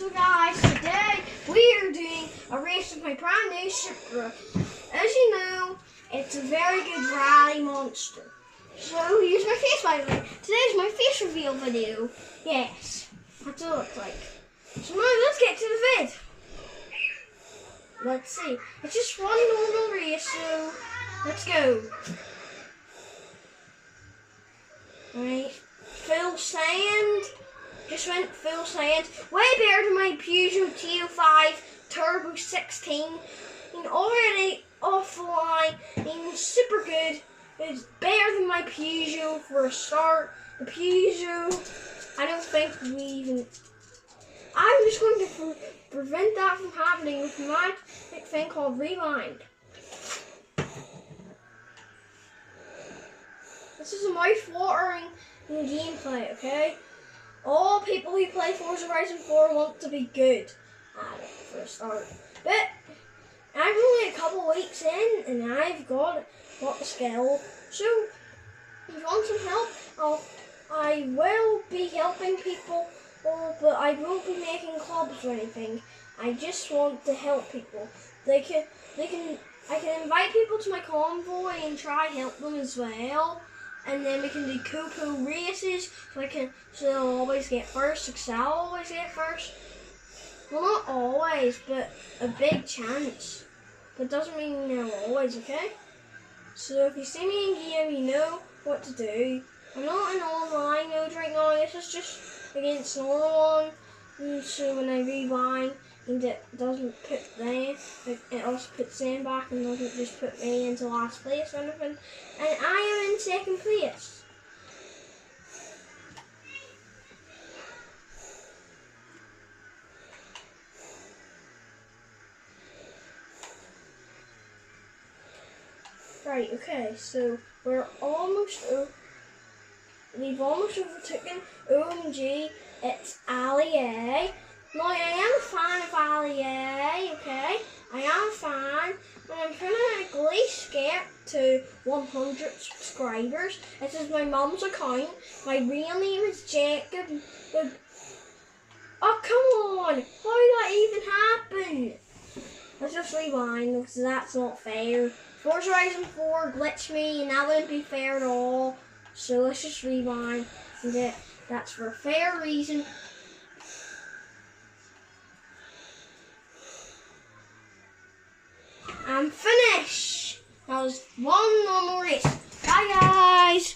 So guys, today we are doing a race with my brand new Supra. As you know, it's a very good rally monster. So here's my face, by the way. Today's my face reveal video. Yes, that's what it looks like. So now let's get to the vid. Let's see. It's just one normal race, so let's go. Alright, full sand. Just went full sand. Way better than my Peugeot T05 Turbo 16. And already offline and super good. It's better than my Peugeot for a start. The Peugeot, I don't think we even... I'm just going to prevent that from happening with my thing called Rewind. This is a mouth-watering gameplay, okay? All people who play Forza Horizon 4 want to be good at it for a start. But I'm only a couple weeks in and I've got the skill. So if you want some help, I will be helping people, but I won't be making clubs or anything. I just want to help people. I can invite people to my convoy and try help them as well. And then we can do cool races, so they'll always get first, because I'll always get first. Well, not always, but a big chance. But doesn't mean they'll always, okay? So if you see me in game, you know what to do. I'm not in online mode right now, this is just against normal one. And so when I rewind, and it doesn't put them, it also puts them back and doesn't just put me into last place or anything. And I am in second place. Right, okay, so we've almost overtaken OMG, it's Ali A. Now, I am a fan of Ali A, okay? I am a fan, and I'm trying to at least get to 100 subscribers. This is my mum's account. My real name is Jacob. Oh, come on! How did that even happen? Let's just rewind, because that's not fair. Forza Horizon 4 glitched me, and that wouldn't be fair at all. So let's just rewind. And that's for a fair reason. I'm finished. That was one normal race. Bye guys.